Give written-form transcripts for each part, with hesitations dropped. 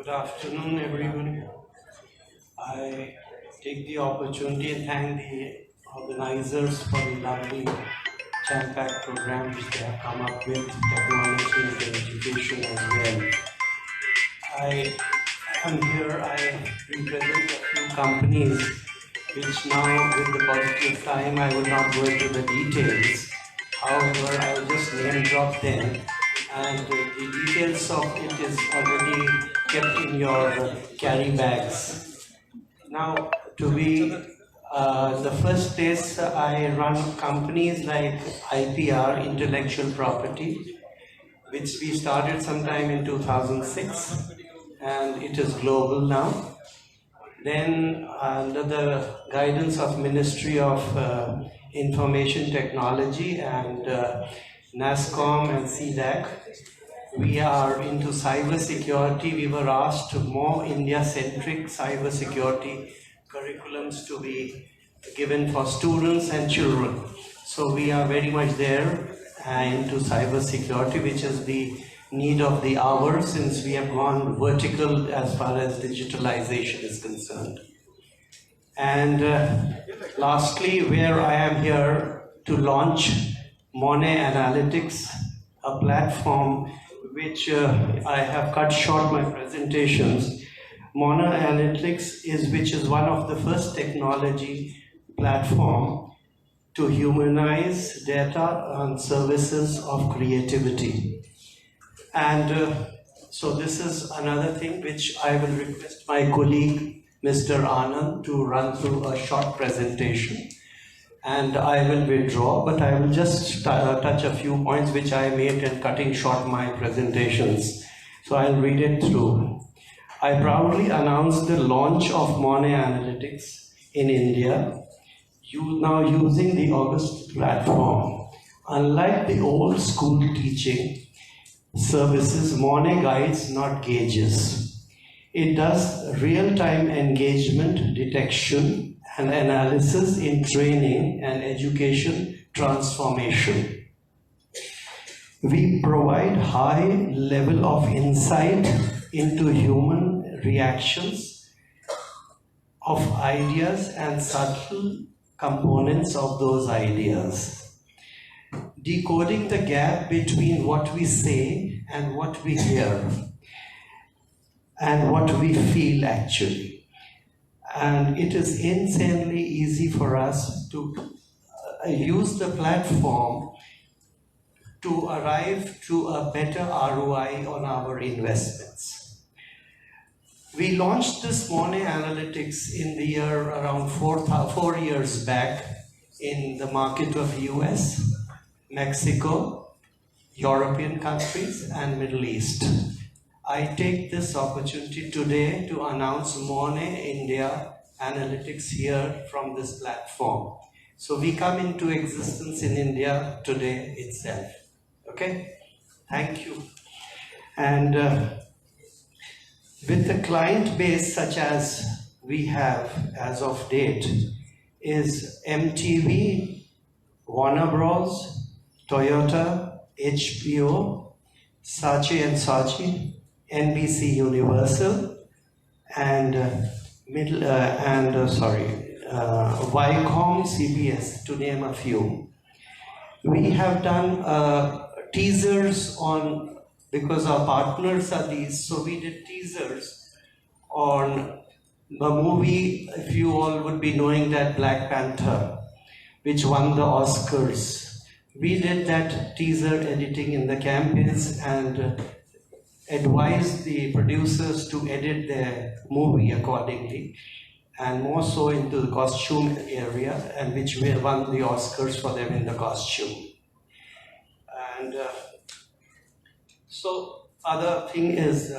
Good afternoon, everyone. I take the opportunity and thank the organizers for the lovely jam-packed program which they have come up with, technology and education as well. I am here, I represent a few companies which now, with the paucity of time, I will not go into the details. However, I will just name drop them, and the details of it is already kept in your carry bags. Now, to be the first place, I run companies like IPR, Intellectual Property, which we started sometime in 2006, and it is global now. Then, under the guidance of Ministry of Information Technology and NASCOM and CDAC, we are into cyber security. We were asked more India-centric cyber security curriculums to be given for students and children. So we are very much there into cyber security, which is the need of the hour since we have gone vertical as far as digitalization is concerned. And lastly, where I am here to launch Monet Analytics, a platform which I have cut short my presentations. Monet Analytics which is one of the first technology platform to humanize data and services of creativity. And so this is another thing which I will request my colleague, Mr. Anand, to run through a short presentation. And I will withdraw, but I will just touch a few points which I made in cutting short my presentations. So I'll read it through. I proudly announce the launch of Monet Analytics in India, now using the August platform. Unlike the old school teaching services, Monet guides, not gauges. It does real-time engagement detection and analysis in training and education transformation. We provide high level of insight into human reactions of ideas and subtle components of those ideas, decoding the gap between what we say and what we hear and what we feel actually. And it is insanely easy for us to use the platform to arrive to a better ROI on our investments. We launched this Monet Analytics in the year around 4 years back in the market of US, Mexico, European countries, and Middle East. I take this opportunity today to announce Monet India Analytics here from this platform. So we come into existence in India today itself. Okay? Thank you. And with the client base such as we have as of date is MTV, Warner Bros, Toyota, HBO, Saatchi and Saatchi, NBC Universal, and Viacom, CBS, to name a few. We have done teasers on, because our partners are these, so we did teasers on the movie, if you all would be knowing that, Black Panther, which won the Oscars. We did that teaser editing in the campaigns and advised the producers to edit their movie accordingly, and more so into the costume area, and which we won the Oscars for them in the costume. And so other thing is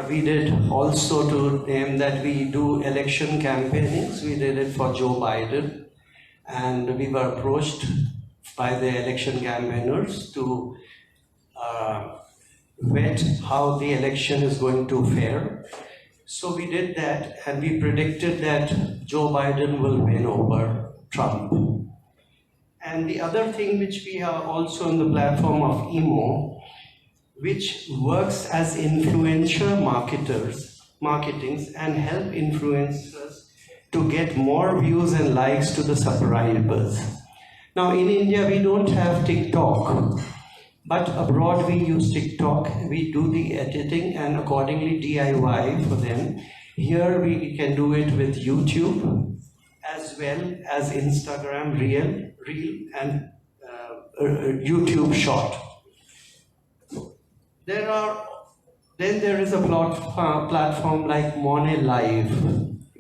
we did also, to name that, we do election campaignings. We did it for Joe Biden, and we were approached by the election campaigners to vet how the election is going to fare. So we did that, and we predicted that Joe Biden will win over Trump. And the other thing which we are also on the platform of EMO, which works as influencer marketings and help influencers to get more views and likes to the subscribers. Now in India we don't have TikTok, but abroad we use TikTok. We do the editing and accordingly DIY for them. Here we can do it with YouTube as well as Instagram Reel and YouTube Short. There is a platform like Monet Live,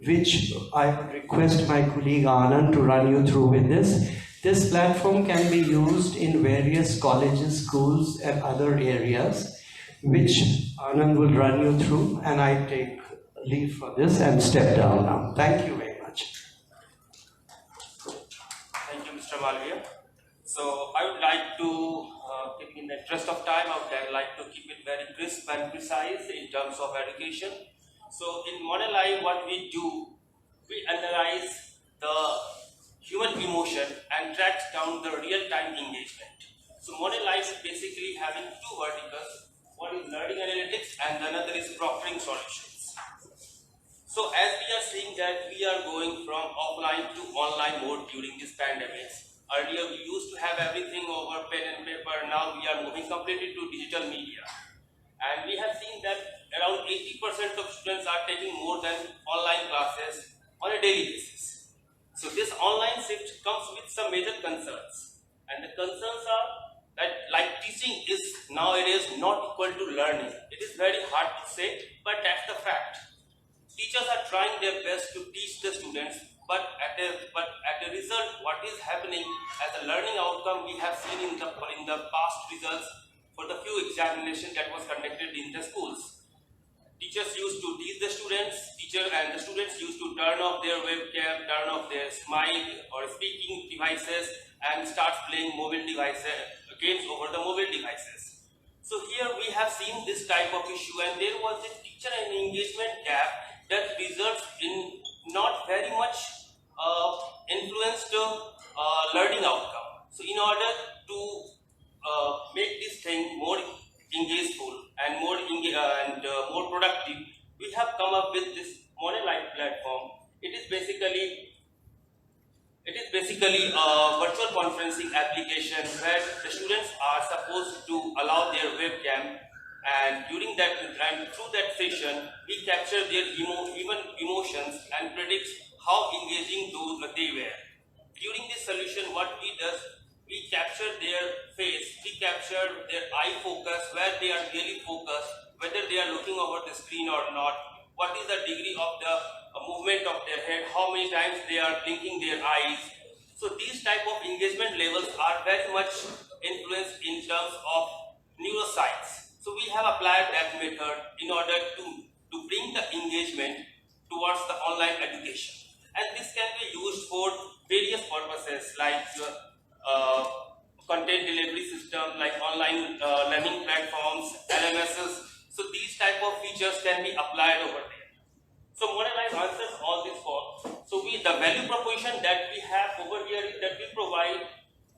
which I would request my colleague Anand to run you through with this. This platform can be used in various colleges, schools, and other areas, which Anand will run you through, and I take leave for this and step down now. Thank you very much. Thank you, Mr. Malviya. So I would like to, in the interest of time, I would like to keep it very crisp and precise in terms of education. So in Monet Live, what we do, we analyze the human emotion and track down the real-time engagement. So Monet Live is basically having two verticals. One is learning analytics and another is proctoring solutions. So as we are seeing that we are going from offline to online mode during this pandemic. Earlier we used to have everything over pen and paper, now we are moving completely to digital media. And we have seen that around 80% of students are taking more than online classes on a daily basis. So this online shift comes with some major concerns. And the concerns are that like teaching is nowadays not equal to learning. It is very hard to say, but that's the fact. Teachers are trying their best to teach the students, but at the result, what is happening as a learning outcome, we have seen in the past results for the few examinations that was conducted in the schools. Teachers used to teach the students, and the students used to turn off their webcam, turn off their mic or speaking devices, and start playing mobile devices, games over the mobile devices. So here we have seen this type of issue, and there was a teacher and engagement gap that results in not very much influenced learning outcome. So in order to make this thing more engageful and more productive, we have come up with this Monet Live platform. It is basically a virtual conferencing application where the students are supposed to allow their webcam, and during that and through that session we capture their emotions and predict how engaging they were. During this solution, what we does, we capture their face, we capture their eye focus, where they are really focused, whether they are looking over the screen or not, what is the degree of the movement of their head, how many times they are blinking their eyes. So these type of engagement levels are very much influenced in terms of neuroscience. So we have applied that method in order to bring the engagement towards the online education. And this can be used for various purposes like content delivery system, like online learning platforms, LMSs. So these type of features can be applied over there. So Monet Live answers all this for. So the value proposition that we have over here is that we provide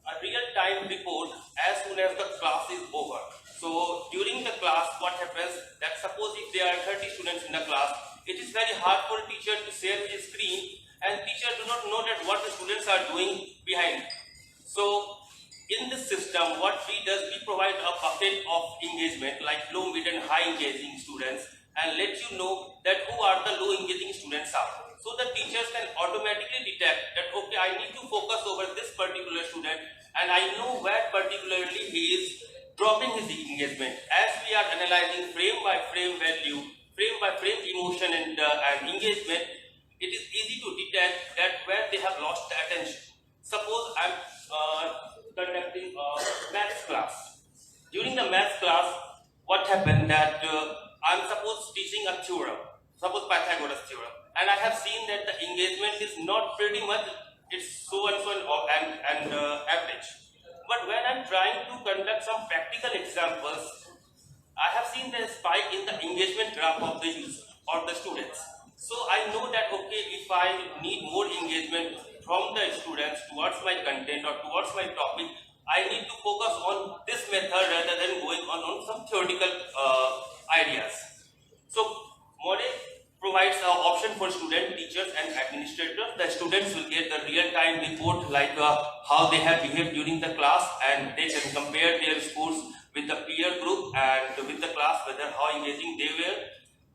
a real-time report as soon as the class is over. So during the class, what happens that suppose if there are 30 students in the class, it is very hard for a teacher to share his screen, and teacher do not know that what the students are doing behind. So in this system, what we does, we provide a bucket of engagement like low, mid and high engaging students, and let you know that who are the low engaging students are. So the teachers can automatically detect that okay, I need to focus over this particular student, and I know where particularly he is dropping his engagement. As we are analyzing frame by frame value, frame by frame emotion and engagement, it is easy to detect that where they have lost the attention. Suppose I am conducting a maths class. During the maths class, what happened that I am suppose teaching a theorem, suppose Pythagoras theorem, and I have seen that the engagement is not pretty much, it's so and so and average. But when I am trying to conduct some practical examples, I have seen the spike in the engagement graph of the user or the students. So I know that okay, if I need more engagement from the students towards my content or towards my topic, I need to focus on this method rather than going on some theoretical ideas. So Monet provides an option for students, teachers and administrators. The students will get the real-time report like how they have behaved during the class, and they can compare their scores with the peer group and with the class, whether how engaging they were.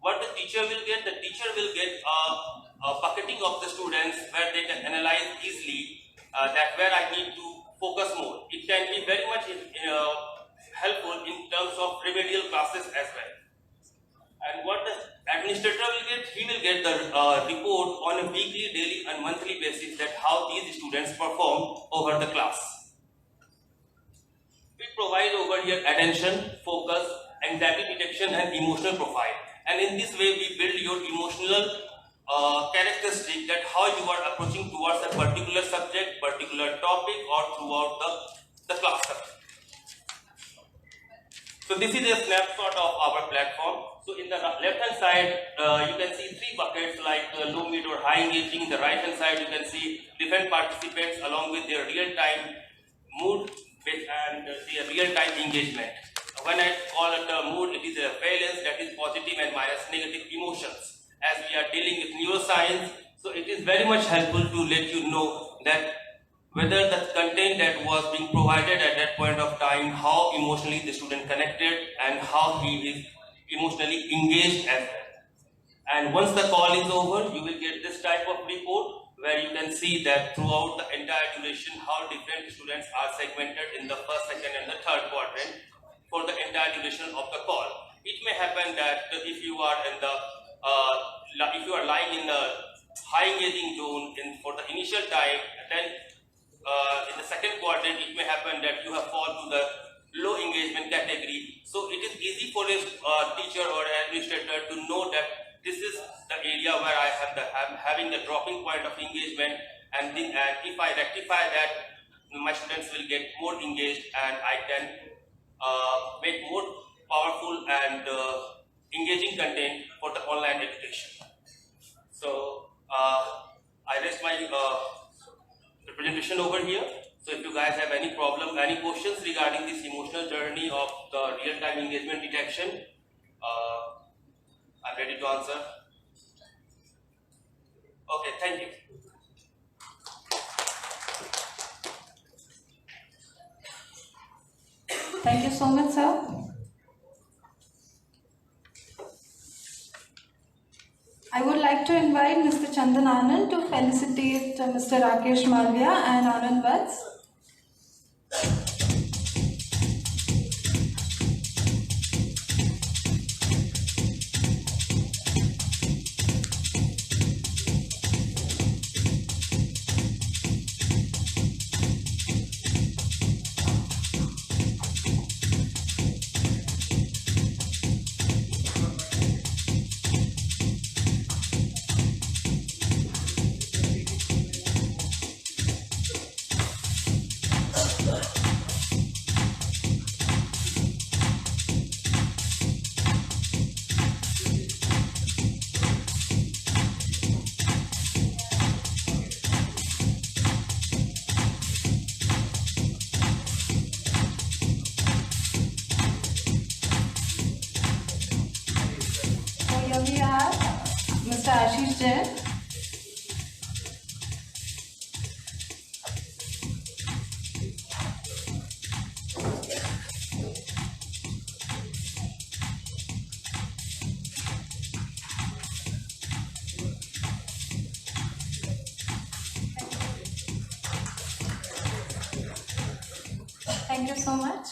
What the teacher will get? The teacher will get a bucketing of the students where they can analyze easily that where I need to focus more. It can be very much helpful in terms of remedial classes as well. And what the administrator will get, he will get the report on a weekly, daily and monthly basis that how these students perform over the class. We provide over here attention, focus, anxiety detection and emotional profile. And in this way we build your emotional characteristic that how you are approaching towards a particular subject, particular topic or throughout the class subject. So this is a snapshot of our platform. So in the left hand side, you can see three buckets like low, mid or high engaging. In the right hand side, you can see different participants along with their real-time mood and their real-time engagement. When I call it a mood, it is a valence, that is positive and minus negative emotions. As we are dealing with neuroscience, so it is very much helpful to let you know that whether the content that was being provided at that point of time, how emotionally the student connected and how he is emotionally engaged as well. And once the call is over, you will get this type of report where you can see that throughout the entire duration how different students are segmented in the first, second and the third quadrant for the entire duration of the call. It may happen that if you are in the if you are lying in the high engaging zone for the initial time, then in the second quadrant it may happen that you have fallen to the low engagement category. So it is easy for a teacher or administrator to know that this is the area where I am having the dropping point of engagement, and if I rectify that, my students will get more engaged and I can make more powerful and engaging content for the online education. So I rest my presentation over here. So if you guys have any problem, any questions regarding this emotional journey of the real-time engagement detection, I'm ready to answer. Okay, thank you. Thank you so much, sir. I would like to invite Mr. Chandan Anand to felicitate Mr. Rakesh Malviya and Anand Vats. Here we have Mr. Ashish Jain. Thank you so much.